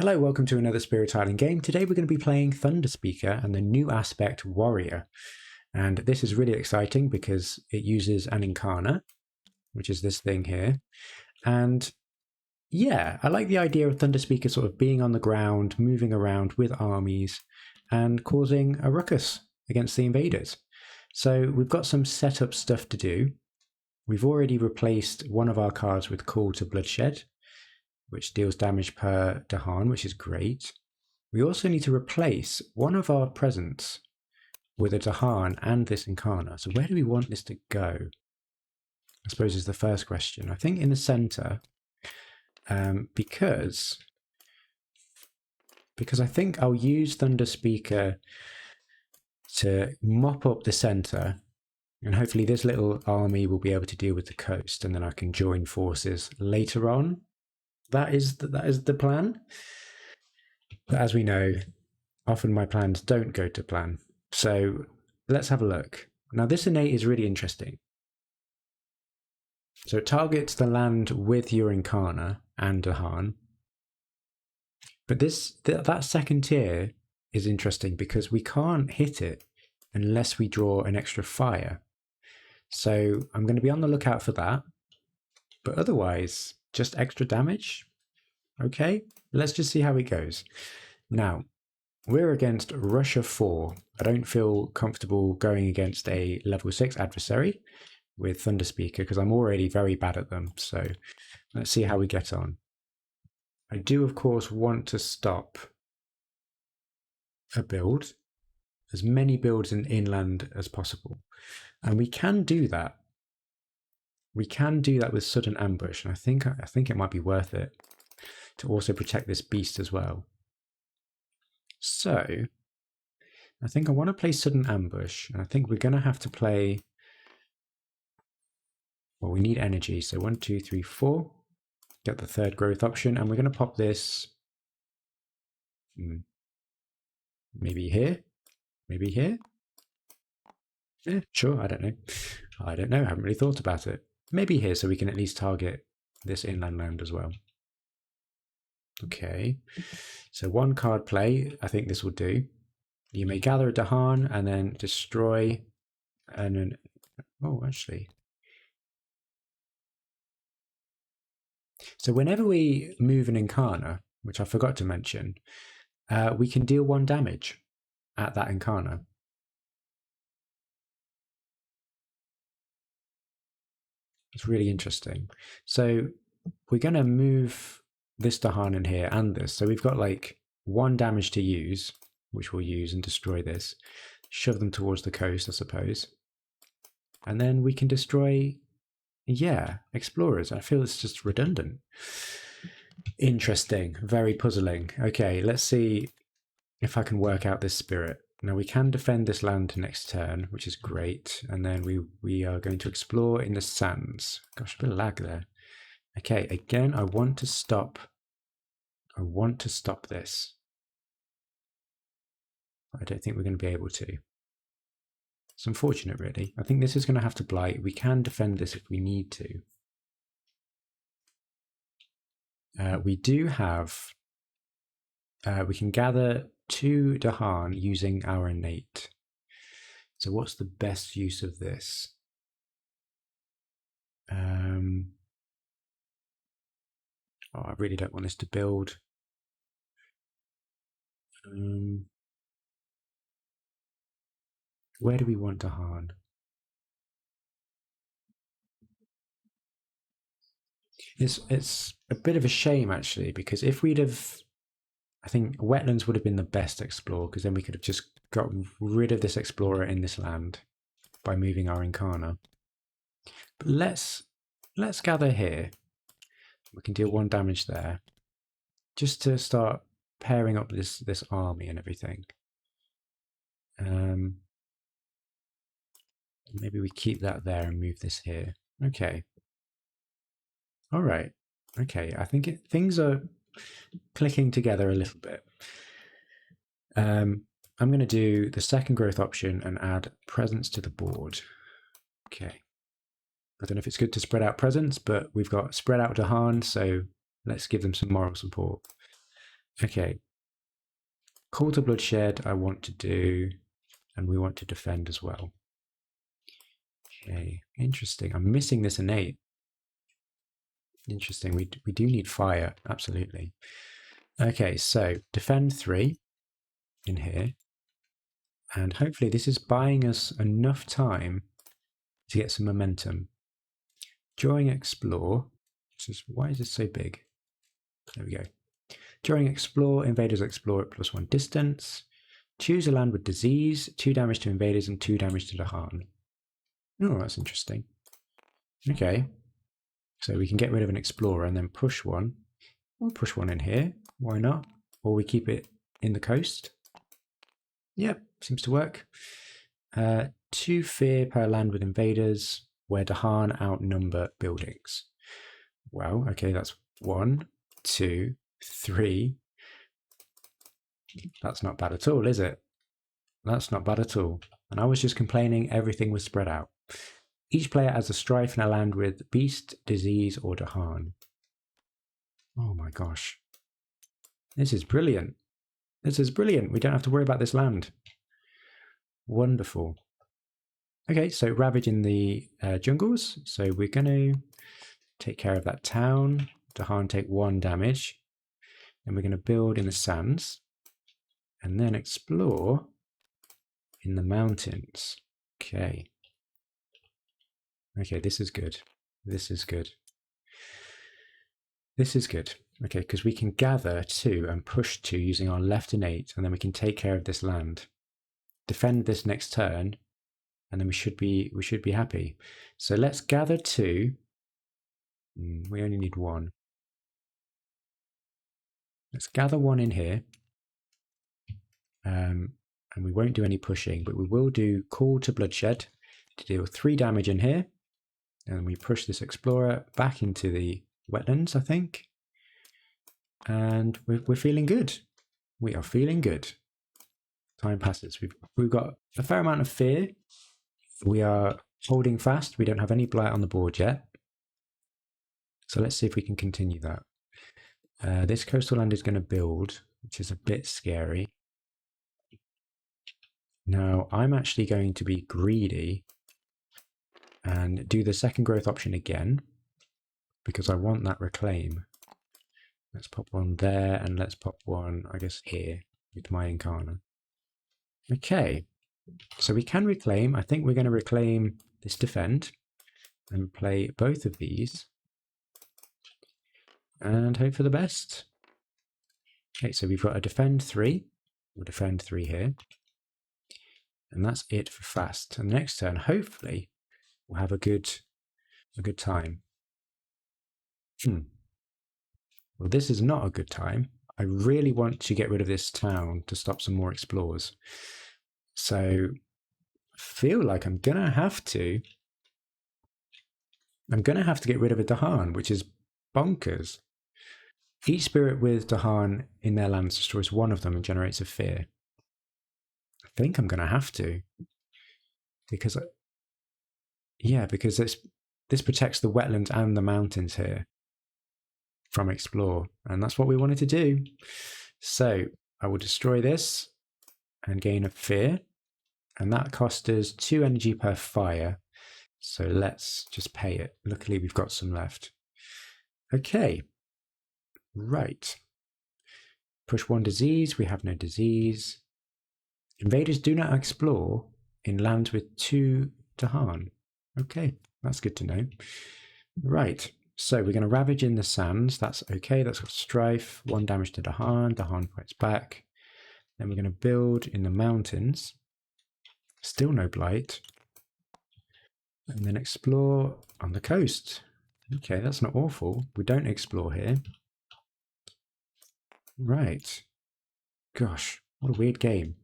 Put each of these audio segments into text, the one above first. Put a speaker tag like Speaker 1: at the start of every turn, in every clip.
Speaker 1: Hello, welcome to another Spirit Island game. Today we're going to be playing Thunderspeaker and the new aspect Warrior. And this is really exciting because it uses an incarna, which is this thing here. And yeah, I like the idea of Thunderspeaker sort of being on the ground, moving around with armies and causing a ruckus against the invaders. So we've got some setup stuff to do. We've already replaced one of our cards with Call to Bloodshed, which deals damage per Dahan, which is great. We also need to replace one of our presents with a Dahan and this Incarna. So where do we want this to go? I suppose is the first question. I think in the center, because I think I'll use Thunderspeaker to mop up the center, and hopefully this little army will be able to deal with the coast, and then I can join forces later on. That is the plan. But as we know, often my plans don't go to plan. So let's have a look. Now this innate is really interesting. So it targets the land with your Incarna and Dahan. But that second tier is interesting because we can't hit it unless we draw an extra fire. So I'm going to be on the lookout for that. But otherwise, just extra damage. Okay, let's just see how it goes. Now, we're against Russia 4. I don't feel comfortable going against a level 6 adversary with Thunderspeaker because I'm already very bad at them. So let's see how we get on. I do, of course, want to stop a build, as many builds in inland as possible. And we can do that. We can do that with sudden ambush, and I think it might be worth it to also protect this beast as well. So I think I want to play sudden ambush, and I think we're going to have to play. Well, we need energy, so 1, 2, 3, 4. Get the third growth option, and we're going to pop this. Maybe here, maybe here. Yeah, sure. I don't know. I haven't really thought about it. Maybe here, so we can at least target this inland land as well. Okay, so one card play, I think this will do. You may gather a Dahan and then destroy, and then, oh, actually. So whenever we move an Incarna, which I forgot to mention, we can deal 1 damage at that Incarna. It's really interesting. So we're going to move this Dahan in here and this. So we've got like 1 damage to use, which we'll use and destroy this. Shove them towards the coast, I suppose. And then we can destroy, yeah, explorers. I feel it's just redundant. Interesting. Very puzzling. Okay, let's see if I can work out this spirit. Now we can defend this land next turn, which is great. And then we are going to explore in the sands. Gosh, a bit of lag there. Okay, again, I want to stop this. I don't think we're going to be able to. It's unfortunate, really. I think this is going to have to blight. We can defend this if we need to. We do have... we can gather 2 Dahan using our innate. So what's the best use of this? Oh, I really don't want this to build. Where do we want Dahan? It's a bit of a shame, actually, because if we'd have... I think wetlands would have been the best explore, because then we could have just got rid of this explorer in this land by moving our Incarna. But let's gather here. We can deal 1 damage there, just to start pairing up this army and everything. Maybe we keep that there and move this here. Okay. All right. Okay. I think things are clicking together a little bit. I'm going to do the second growth option and add presents to the board. Okay. I don't know if it's good to spread out presents, but we've got spread out Dahan, so let's give them some moral support. Okay. Call to bloodshed I want to do, and we want to defend as well. Okay, interesting. I'm missing this innate. Interesting. We do need fire, absolutely. Okay, so defend 3 in here. And hopefully this is buying us enough time to get some momentum. During explore, why is this so big? There we go. During explore, invaders explore at +1 distance. Choose a land with disease, 2 damage to invaders and 2 damage to Dahan. Oh, that's interesting. Okay. So we can get rid of an explorer and then push one. We'll push one in here. Why not? Or we keep it in the coast. Yep, seems to work. 2 fear per land with invaders, where Dahan outnumber buildings. Well, okay, that's 1, 2, 3. That's not bad at all, is it? That's not bad at all. And I was just complaining everything was spread out. Each player has a strife in a land with beast, disease, or Dahan. Oh my gosh. This is brilliant. This is brilliant. We don't have to worry about this land. Wonderful. Okay, so ravage in the jungles. So we're going to take care of that town. Dahan take 1 damage. And we're going to build in the sands. And then explore in the mountains. Okay. Okay, this is good. This is good. This is good. Okay, because we can gather 2 and push 2 using our left innate, and then we can take care of this land. Defend this next turn, and then we should be happy. So let's gather 2. We only need 1. Let's gather 1 in here. And we won't do any pushing, but we will do call to bloodshed to deal 3 damage in here. And we push this explorer back into the wetlands, I think. And we're feeling good. We are feeling good. Time passes. We've got a fair amount of fear. We are holding fast. We don't have any blight on the board yet. So let's see if we can continue that. This coastal land is going to build, which is a bit scary. Now, I'm actually going to be greedy and do the second growth option again, because I want that reclaim. Let's pop 1 there, and let's pop 1, I guess, here with my incarna. Okay, so we can reclaim. I think we're going to reclaim this defend and play both of these and hope for the best. Okay, so we've got a defend 3. We'll defend 3 here. And that's it for fast. And the next turn, hopefully, we'll have a good time. Well, this is not a good time. I really want to get rid of this town to stop some more explorers. So I feel like I'm going to have to get rid of a Dahan, which is bonkers. Each spirit with Dahan in their lands destroys 1 of them and generates a fear. I think I'm going to have to. Because this protects the wetlands and the mountains here from explore, and that's what we wanted to do. So I will destroy this and gain a fear, and that cost us 2 energy per fire. So let's just pay it. Luckily, we've got some left. Okay, right. Push 1 disease. We have no disease. Invaders do not explore in lands with 2 Dahan. Okay, that's good to know. Right. So we're going to ravage in the sands. That's okay. That's got strife. 1 damage to Dahan. Dahan fights back. Then we're going to build in the mountains. Still no blight. And then explore on the coast. Okay, that's not awful. We don't explore here. Right. Gosh, what a weird game.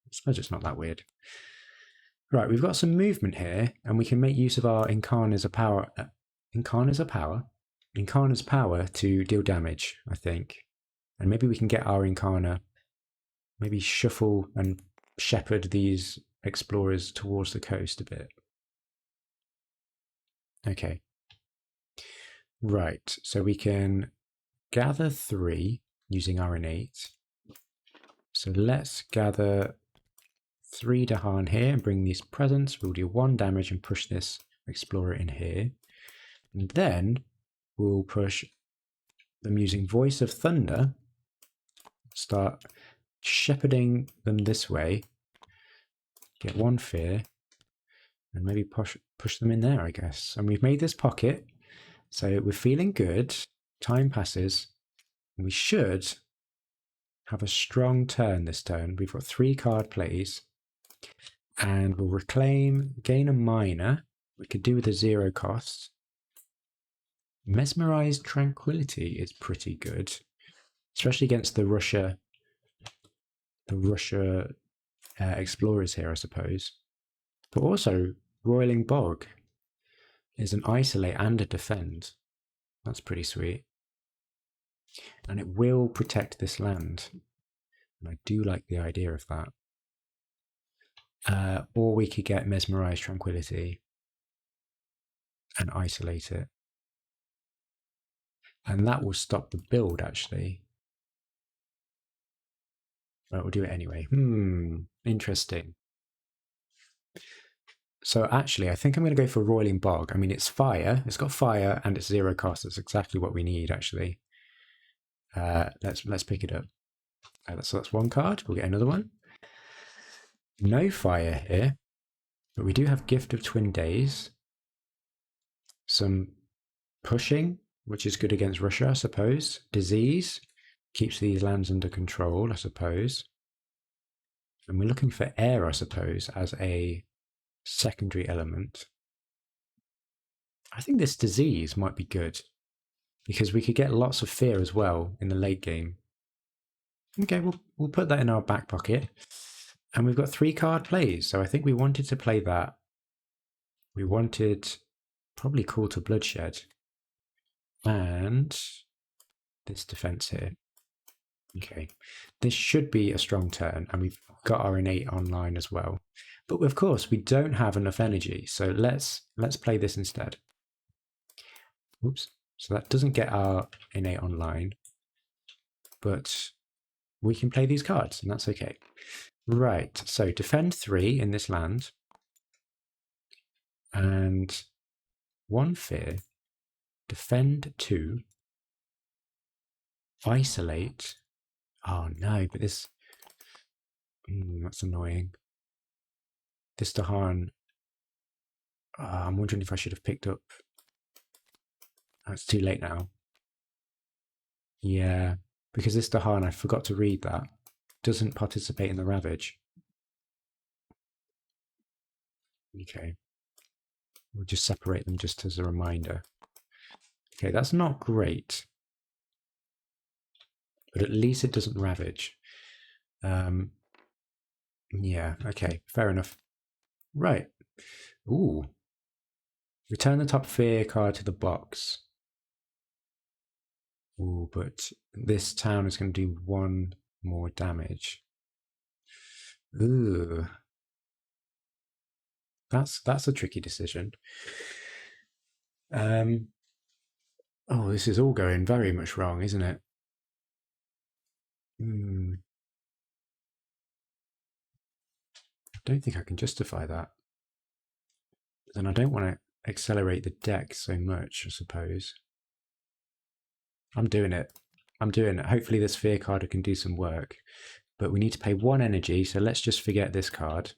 Speaker 1: I suppose it's not that weird. Right, we've got some movement here, and we can make use of our Incarna's power. Incarna's power to deal damage, I think. And maybe we can get our Incarna, maybe shuffle and shepherd these explorers towards the coast a bit. Okay. Right, so we can gather 3 using our innate. So let's gather 3 Dahan here and bring these presents. We'll do 1 damage and push this explorer in here. And then we'll push them using Voice of Thunder. Start shepherding them this way. Get 1 fear. And maybe push them in there, I guess. And we've made this pocket. So we're feeling good. Time passes. And we should have a strong turn this turn. We've got 3 card plays. And we'll reclaim, gain a minor. We could do with a 0 cost. Mesmerized Tranquility is pretty good, especially against the Russia explorers here, I suppose. But also, Roiling Bog is an isolate and a defend. That's pretty sweet. And it will protect this land. And I do like the idea of that. Or we could get Mesmerized Tranquility and isolate it. And that will stop the build, actually. But we'll do it anyway. Interesting. So actually, I think I'm going to go for Roiling Bog. I mean, it's fire. It's got fire and it's 0 cost. That's exactly what we need, actually. Let's pick it up. So that's 1 card. We'll get another one. No fire here, but we do have Gift of Twin Days. Some pushing, which is good against Russia, I suppose. Disease keeps these lands under control, I suppose. And we're looking for air, I suppose, as a secondary element. I think this disease might be good because we could get lots of fear as well in the late game. Okay, we'll put that in our back pocket. And we've got 3 card plays, so I think we wanted to play that. We wanted probably Call to Bloodshed and this defense here. Okay, this should be a strong turn, and we've got our innate online as well. But of course, we don't have enough energy, so let's play this instead. Oops, so that doesn't get our innate online, but we can play these cards, and that's okay. Right, so defend 3 in this land, and 1 fear, defend 2, isolate. Oh no, but this, that's annoying. This Dahan, I'm wondering if I should have picked up. Oh, it's too late now. Yeah, because this Dahan, I forgot to read that. Doesn't participate in the Ravage. Okay. We'll just separate them just as a reminder. Okay, that's not great. But at least it doesn't Ravage. Yeah, okay, fair enough. Right. Ooh. Return the top fear card to the box. Ooh, but this town is going to do 1 more damage. Ooh. That's a tricky decision. Oh, this is all going very much wrong, isn't it? I don't think I can justify that. But then I don't want to accelerate the deck so much, I suppose. I'm doing it. Hopefully this fear card can do some work. But we need to pay 1 energy, so let's just forget this card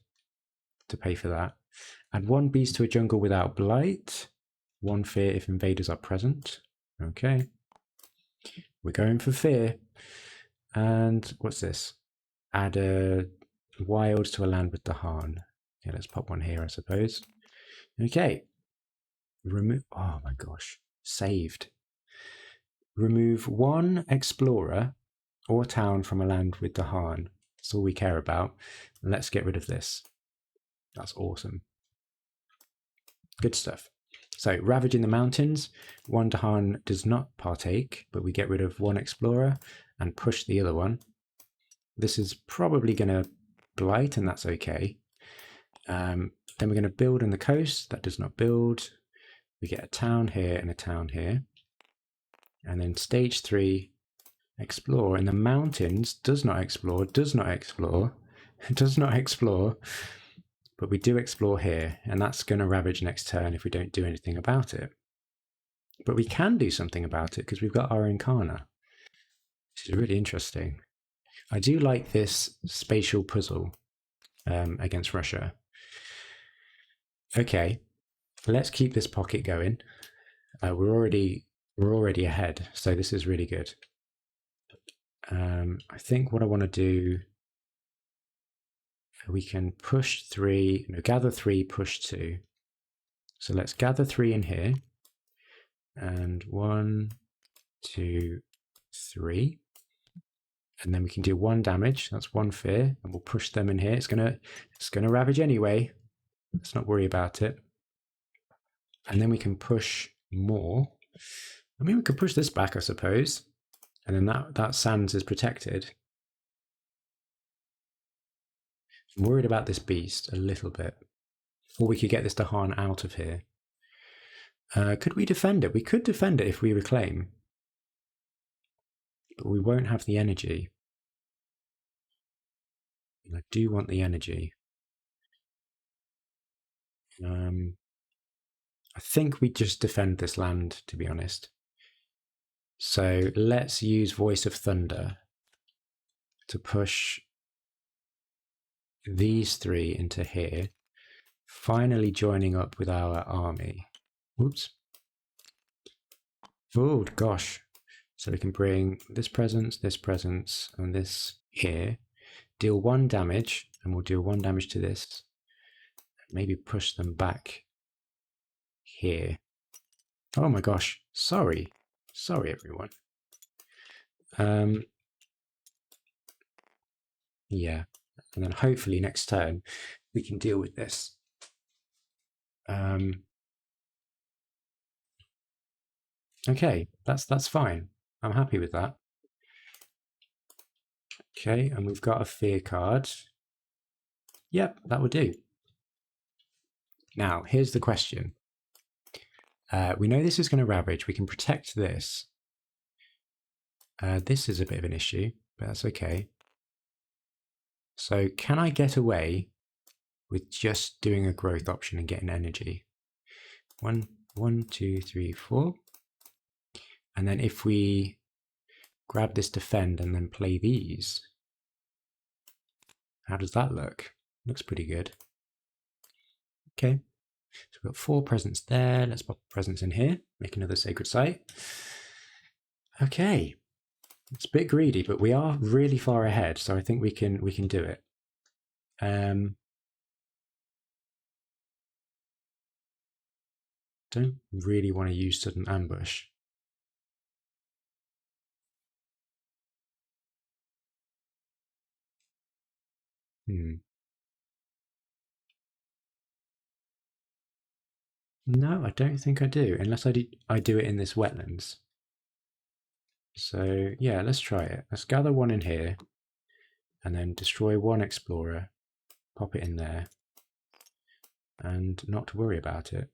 Speaker 1: to pay for that. Add 1 beast to a jungle without blight. 1 fear if invaders are present. Okay. We're going for fear. And what's this? Add a wild to a land with Dahan. Okay, let's pop 1 here, I suppose. Okay. Remove. Oh my gosh. Saved. Remove 1 explorer or town from a land with Dahan. That's all we care about. Let's get rid of this. That's awesome. Good stuff. So, Ravage in the Mountains. 1 Dahan does not partake, but we get rid of 1 explorer and push the other one. This is probably going to blight, and that's okay. Then we're going to build on the coast. That does not build. We get a town here and a town here. And then stage 3, Explore in the mountains, does not explore, does not explore, does not explore. But we do explore here, and that's going to ravage next turn if we don't do anything about it. But we can do something about it because we've got our incarna, which is really interesting. I do like this spatial puzzle against Russia. Okay, let's keep this pocket going. We're already ahead, so this is really good. I think what I want to do, we can push 3, no, gather 3, push 2. So let's gather 3 in here. And 1, 2, 3. And then we can do 1 damage. That's 1 fear. And we'll push them in here. It's gonna ravage anyway. Let's not worry about it. And then we can push more. I mean, we could push this back, I suppose. And then that sands is protected. I'm worried about this beast a little bit. Or we could get this Dahan out of here. Could we defend it? We could defend it if we reclaim. But we won't have the energy. And I do want the energy. I think we just defend this land, to be honest. So let's use Voice of Thunder to push these 3 into here, finally joining up with our army. Whoops. Oh, gosh. So we can bring this presence, and this here. Deal 1 damage, and we'll deal 1 damage to this. Maybe push them back here. Oh my gosh. Sorry, everyone. Yeah. And then hopefully next turn we can deal with this. Okay, that's fine. I'm happy with that. Okay, and we've got a fear card. Yep, that will do. Now, here's the question. We know this is going to ravage. We can protect this. This is a bit of an issue, but that's okay. So can I get away with just doing a growth option and getting energy? 1, 2, 3, 4. And then if we grab this defend and then play these, how does that look? Looks pretty good. Okay, so we've got 4 presents there. Let's pop a presence in here, make another sacred site. Okay, it's a bit greedy, but we are really far ahead, so I think we can do it. Don't really want to use sudden ambush. No, I don't think I do, unless I do it in this wetlands. So yeah, let's try it. Let's gather 1 in here, and then destroy 1 explorer, pop it in there, and not to worry about it.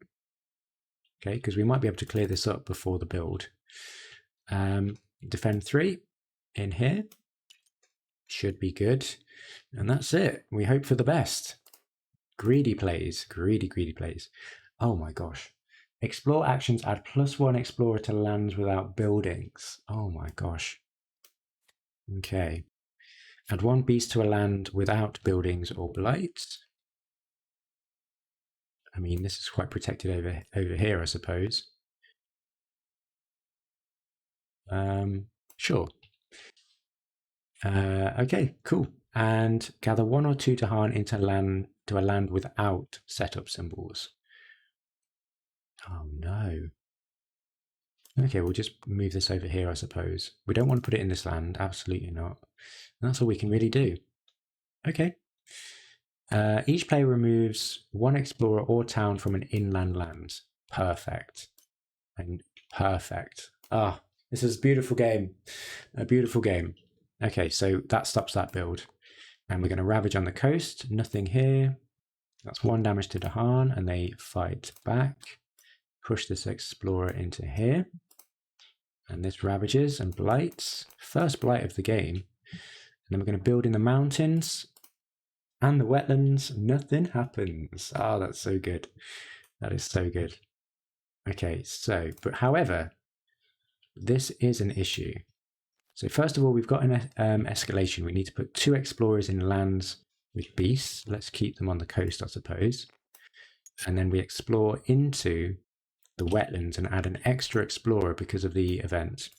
Speaker 1: Okay, because we might be able to clear this up before the build. Defend 3 in here. Should be good. And that's it. We hope for the best. Greedy plays. Greedy plays. Oh my gosh. Explore actions add +1 explorer to lands without buildings. Oh my gosh. Okay. Add 1 beast to a land without buildings or blight. I mean, this is quite protected over here, I suppose. Sure. Okay, cool. And gather 1 or 2 Dahan into a land without setup symbols. Oh no. Okay, we'll just move this over here, I suppose. We don't want to put it in this land, absolutely not. And that's all we can really do. Okay. Each player removes 1 explorer or town from an inland land. Perfect. And perfect. Ah, this is a beautiful game. A beautiful game. Okay, so that stops that build. And we're going to ravage on the coast. Nothing here. That's 1 damage to Dahan, and they fight back. Push this explorer into here. And this ravages and blights. First blight of the game. And then we're going to build in the mountains and the wetlands. Nothing happens. Oh, that's so good. That is so good. Okay, so, but however, this is an issue. So first of all, we've got an escalation. We need to put 2 explorers in lands with beasts. Let's keep them on the coast, I suppose. And then we explore into the wetlands and add an extra explorer because of the event.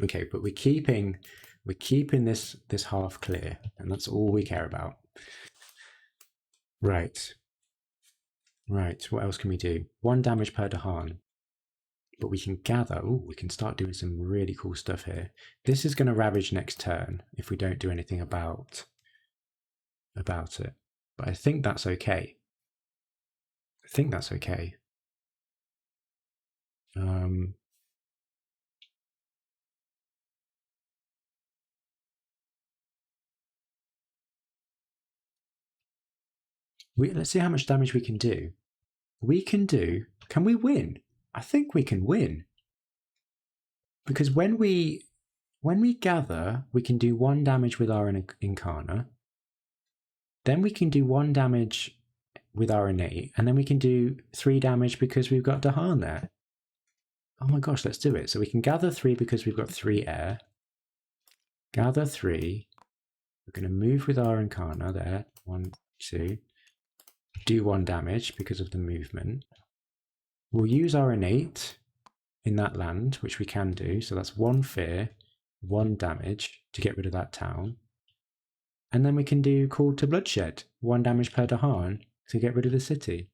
Speaker 1: Okay, but we're keeping this half clear, and that's all we care about. Right. What else can we do? 1 damage per Dahan. But we can gather. Oh, we can start doing some really cool stuff here. This is going to ravage next turn if we don't do anything about it. But I think that's okay. Let's see how much damage we can do. Can we win? I think we can win. Because when we gather, we can do 1 damage with our incarna. Then we can do 1 damage with our innate, and then we can do 3 damage because we've got Dahan there. Oh my gosh, let's do it. So we can gather 3 because we've got 3 air. Gather 3. We're going to move with our incarna there. 1, 2. Do 1 damage because of the movement. We'll use our innate in that land, which we can do. So that's 1 fear, 1 damage to get rid of that town. And then we can do Call to Bloodshed, 1 damage per Dahan to get rid of the city.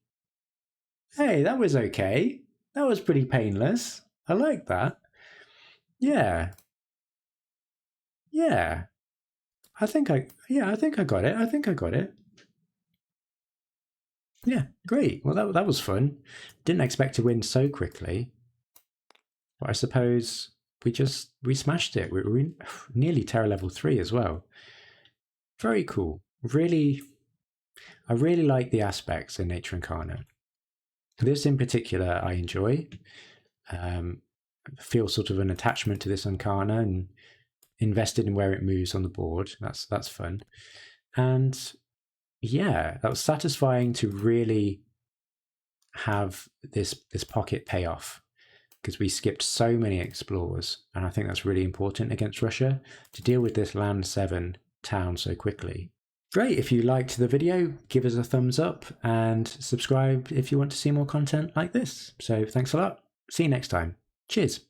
Speaker 1: Hey, that was okay. That was pretty painless. I like that. Yeah. I think I got it. Yeah, great. Well, that was fun. Didn't expect to win so quickly. But I suppose we smashed it. We're nearly Terra level 3 as well. Very cool. I really like the aspects in Nature Incarnate. This in particular I enjoy. Feel sort of an attachment to this incarna and invested in where it moves on the board. That's fun. And yeah, that was satisfying to really have this pocket payoff, because we skipped so many explorers, and I think that's really important against Russia to deal with this land 7 town so quickly. Great. If you liked the video, give us a thumbs up and subscribe if you want to see more content like this. So thanks a lot. See you next time. Cheers.